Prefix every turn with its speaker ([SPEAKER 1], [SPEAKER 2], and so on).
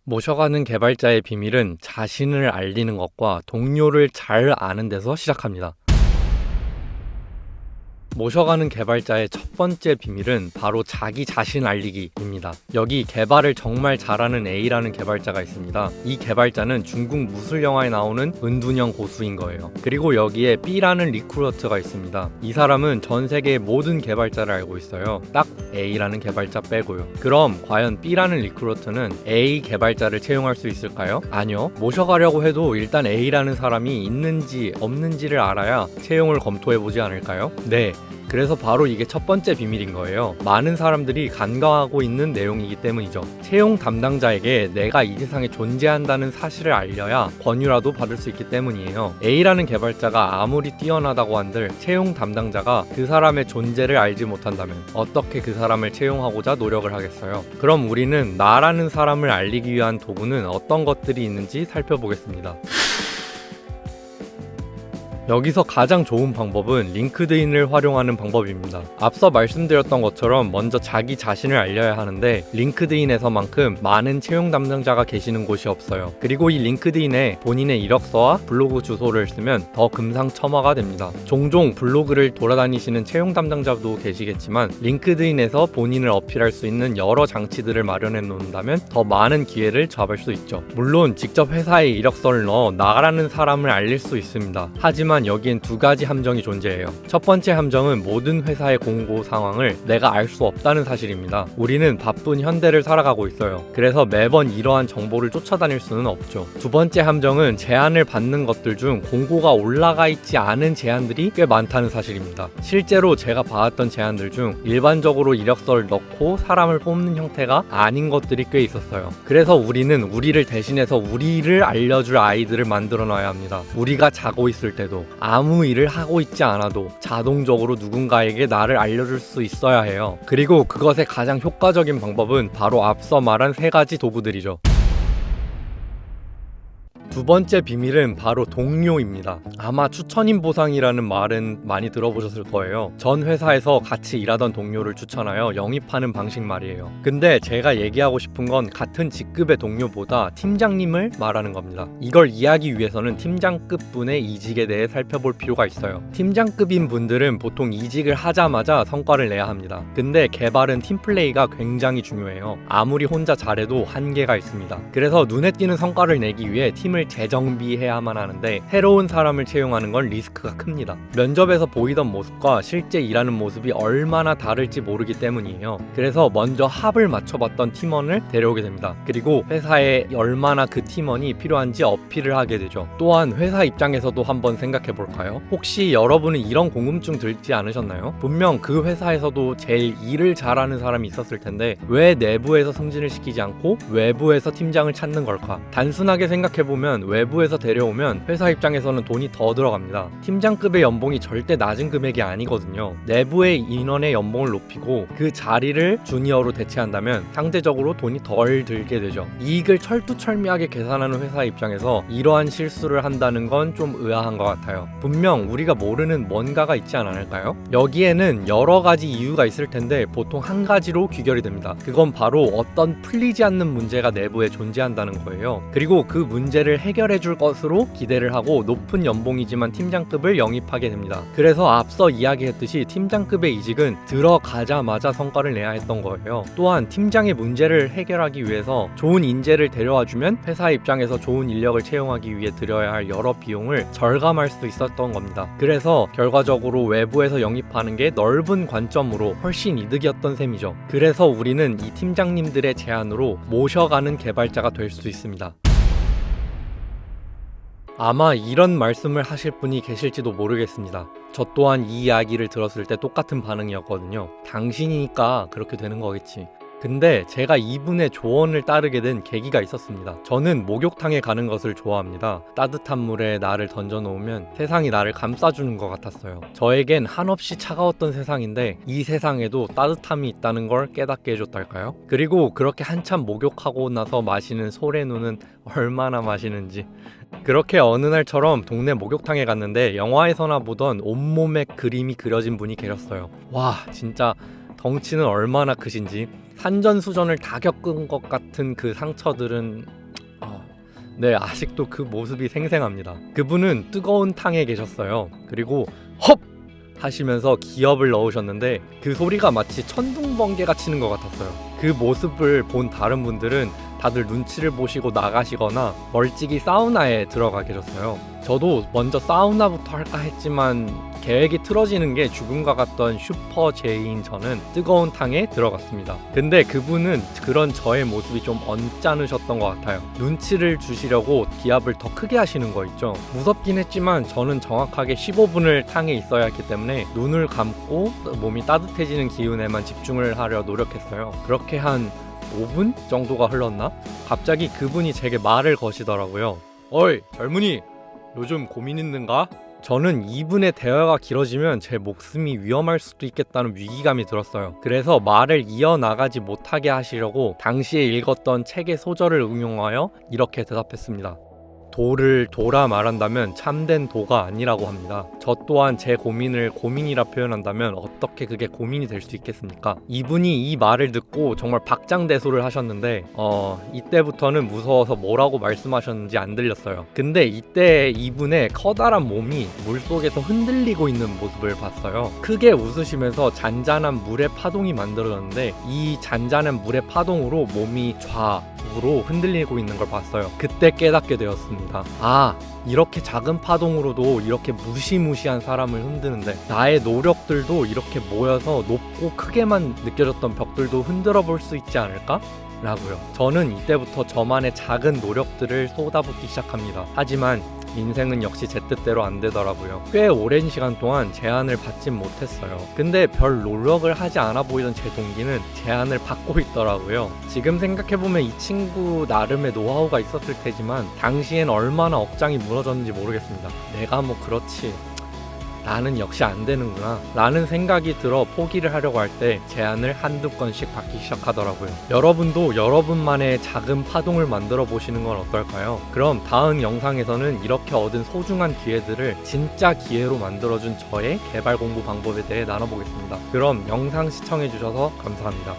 [SPEAKER 1] 모셔가는 개발자의 비밀은 자신을 알리는 것과 동료를 잘 아는 데서 시작합니다. 모셔가는 개발자의 첫 번째 비밀은 바로 자기 자신 알리기입니다. 여기 개발을 정말 잘하는 A라는 개발자가 있습니다. 이 개발자는 중국 무술 영화에 나오는 은둔형 고수인 거예요. 그리고 여기에 B라는 리크루터가 있습니다. 이 사람은 전 세계의 모든 개발자를 알고 있어요. 딱 A라는 개발자 빼고요. 그럼 과연 B라는 리크루터는 A 개발자를 채용할 수 있을까요? 아니요. 모셔가려고 해도 일단 A라는 사람이 있는지 없는지를 알아야 채용을 검토해보지 않을까요? 네. 그래서 바로 이게 첫 번째 비밀인 거예요. 많은 사람들이 간과하고 있는 내용이기 때문이죠. 채용 담당자에게 내가 이 세상에 존재한다는 사실을 알려야 권유라도 받을 수 있기 때문이에요. A라는 개발자가 아무리 뛰어나다고 한들 채용 담당자가 그 사람의 존재를 알지 못한다면 어떻게 그 사람을 채용하고자 노력을 하겠어요? 그럼 우리는 나라는 사람을 알리기 위한 도구는 어떤 것들이 있는지 살펴보겠습니다. 여기서 가장 좋은 방법은 링크드인을 활용하는 방법입니다. 앞서 말씀드렸던 것처럼 먼저 자기 자신을 알려야 하는데 링크드인에서만큼 많은 채용 담당자가 계시는 곳이 없어요. 그리고 이 링크드인에 본인의 이력서와 블로그 주소를 쓰면 더 금상첨화가 됩니다. 종종 블로그를 돌아다니시는 채용 담당자도 계시겠지만 링크드인에서 본인을 어필할 수 있는 여러 장치들을 마련해 놓는다면 더 많은 기회를 잡을 수 있죠. 물론 직접 회사에 이력서를 넣어 나라는 사람을 알릴 수 있습니다. 하지만 여기엔 두 가지 함정이 존재해요. 첫 번째 함정은 모든 회사의 공고 상황을 내가 알 수 없다는 사실입니다. 우리는 바쁜 현대를 살아가고 있어요. 그래서 매번 이러한 정보를 쫓아다닐 수는 없죠. 두 번째 함정은 제안을 받는 것들 중 공고가 올라가 있지 않은 제안들이 꽤 많다는 사실입니다. 실제로 제가 봐왔던 제안들 중 일반적으로 이력서를 넣고 사람을 뽑는 형태가 아닌 것들이 꽤 있었어요. 그래서 우리는 우리를 대신해서 우리를 알려줄 아이들을 만들어 놔야 합니다. 우리가 자고 있을 때도 아무 일을 하고 있지 않아도 자동적으로 누군가에게 나를 알려줄 수 있어야 해요. 그리고 그것의 가장 효과적인 방법은 바로 앞서 말한 세 가지 도구들이죠. 두 번째 비밀은 바로 동료입니다. 아마 추천인 보상이라는 말은 많이 들어보셨을 거예요. 전 회사에서 같이 일하던 동료를 추천하여 영입하는 방식 말이에요. 근데 제가 얘기하고 싶은 건 같은 직급의 동료보다 팀장님을 말하는 겁니다. 이걸 이해하기 위해서는 팀장급 분의 이직에 대해 살펴볼 필요가 있어요. 팀장급인 분들은 보통 이직을 하자마자 성과를 내야 합니다. 근데 개발은 팀플레이가 굉장히 중요해요. 아무리 혼자 잘해도 한계가 있습니다. 그래서 눈에 띄는 성과를 내기 위해 팀을 재정비해야만 하는데 새로운 사람을 채용하는 건 리스크가 큽니다. 면접에서 보이던 모습과 실제 일하는 모습이 얼마나 다를지 모르기 때문이에요. 그래서 먼저 합을 맞춰봤던 팀원을 데려오게 됩니다. 그리고 회사에 얼마나 그 팀원이 필요한지 어필을 하게 되죠. 또한 회사 입장에서도 한번 생각해볼까요? 혹시 여러분은 이런 궁금증 들지 않으셨나요? 분명 그 회사에서도 제일 일을 잘하는 사람이 있었을 텐데 왜 내부에서 승진을 시키지 않고 외부에서 팀장을 찾는 걸까? 단순하게 생각해보면 외부에서 데려오면 회사 입장에서는 돈이 더 들어갑니다. 팀장급의 연봉이 절대 낮은 금액이 아니거든요. 내부의 인원의 연봉을 높이고 그 자리를 주니어로 대체한다면 상대적으로 돈이 덜 들게 되죠. 이익을 철두철미하게 계산하는 회사 입장에서 이러한 실수를 한다는 건 좀 의아한 것 같아요. 분명 우리가 모르는 뭔가가 있지 않을까요? 여기에는 여러 가지 이유가 있을 텐데 보통 한 가지로 귀결이 됩니다. 그건 바로 어떤 풀리지 않는 문제가 내부에 존재한다는 거예요. 그리고 그 문제를 해결해줄 것으로 기대를 하고 높은 연봉이지만 팀장급을 영입하게 됩니다. 그래서 앞서 이야기했듯이 팀장급의 이직은 들어가자마자 성과를 내야 했던 거예요. 또한 팀장의 문제를 해결하기 위해서 좋은 인재를 데려와주면 회사 입장에서 좋은 인력을 채용하기 위해 들여야 할 여러 비용을 절감할 수 있었던 겁니다. 그래서 결과적으로 외부에서 영입하는 게 넓은 관점으로 훨씬 이득이었던 셈이죠. 그래서 우리는 이 팀장님들의 제안으로 모셔가는 개발자가 될 수 있습니다. 아마 이런 말씀을 하실 분이 계실지도 모르겠습니다. 저 또한 이 이야기를 들었을 때 똑같은 반응이었거든요. 당신이니까 그렇게 되는 거겠지. 근데 제가 이분의 조언을 따르게 된 계기가 있었습니다. 저는 목욕탕에 가는 것을 좋아합니다. 따뜻한 물에 나를 던져놓으면 세상이 나를 감싸주는 것 같았어요. 저에겐 한없이 차가웠던 세상인데 이 세상에도 따뜻함이 있다는 걸 깨닫게 해줬달까요? 그리고 그렇게 한참 목욕하고 나서 마시는 소래누는 얼마나 맛있는지. 그렇게 어느 날처럼 동네 목욕탕에 갔는데 영화에서나 보던 온몸에 그림이 그려진 분이 계셨어요. 와, 진짜 덩치는 얼마나 크신지 산전수전을 다 겪은 것 같은 그 상처들은 네, 아직도 그 모습이 생생합니다. 그분은 뜨거운 탕에 계셨어요. 그리고 헙! 하시면서 기업을 넣으셨는데 그 소리가 마치 천둥번개가 치는 것 같았어요. 그 모습을 본 다른 분들은 다들 눈치를 보시고 나가시거나 멀찍이 사우나에 들어가 계셨어요. 저도 먼저 사우나부터 할까 했지만 계획이 틀어지는 게 죽음과 같던 슈퍼 제이인 저는 뜨거운 탕에 들어갔습니다. 근데 그분은 그런 저의 모습이 좀 언짢으셨던 것 같아요. 눈치를 주시려고 기압을 더 크게 하시는 거 있죠. 무섭긴 했지만 저는 정확하게 15분을 탕에 있어야 했기 때문에 눈을 감고 몸이 따뜻해지는 기운에만 집중을 하려 노력했어요. 그렇게 한 5분 정도가 흘렀나? 갑자기 그분이 제게 말을 거시더라고요. 어이 젊은이, 요즘 고민 있는가? 저는 이분의 대화가 길어지면 제 목숨이 위험할 수도 있겠다는 위기감이 들었어요. 그래서 말을 이어나가지 못하게 하시려고 당시에 읽었던 책의 소절을 응용하여 이렇게 대답했습니다. 도를 도라 말한다면 참된 도가 아니라고 합니다. 저 또한 제 고민을 고민이라 표현한다면 어떻게 그게 고민이 될 수 있겠습니까? 이분이 이 말을 듣고 정말 박장대소를 하셨는데 이때부터는 무서워서 뭐라고 말씀하셨는지 안 들렸어요. 근데 이때 이분의 커다란 몸이 물속에서 흔들리고 있는 모습을 봤어요. 크게 웃으시면서 잔잔한 물의 파동이 만들어졌는데 이 잔잔한 물의 파동으로 몸이 좌우로 흔들리고 있는 걸 봤어요. 그때 깨닫게 되었습니다. 이렇게 작은 파동으로도 이렇게 무시무시한 사람을 흔드는데 나의 노력들도 이렇게 모여서 높고 크게만 느껴졌던 벽들도 흔들어 볼 수 있지 않을까? 라고요. 저는 이때부터 저만의 작은 노력들을 쏟아붓기 시작합니다. 하지만 인생은 역시 제 뜻대로 안 되더라고요. 꽤 오랜 시간 동안 제안을 받진 못했어요. 근데 별 노력을 하지 않아 보이던 제 동기는 제안을 받고 있더라고요. 지금 생각해보면 이 친구 나름의 노하우가 있었을 테지만 당시엔 얼마나 억장이 무너졌는지 모르겠습니다. 내가 뭐 그렇지, 나는 역시 안 되는구나 라는 생각이 들어 포기를 하려고 할 때 제안을 한두 건씩 받기 시작하더라고요. 여러분도 여러분만의 작은 파동을 만들어 보시는 건 어떨까요? 그럼 다음 영상에서는 이렇게 얻은 소중한 기회들을 진짜 기회로 만들어준 저의 개발 공부 방법에 대해 나눠보겠습니다. 그럼 영상 시청해 주셔서 감사합니다.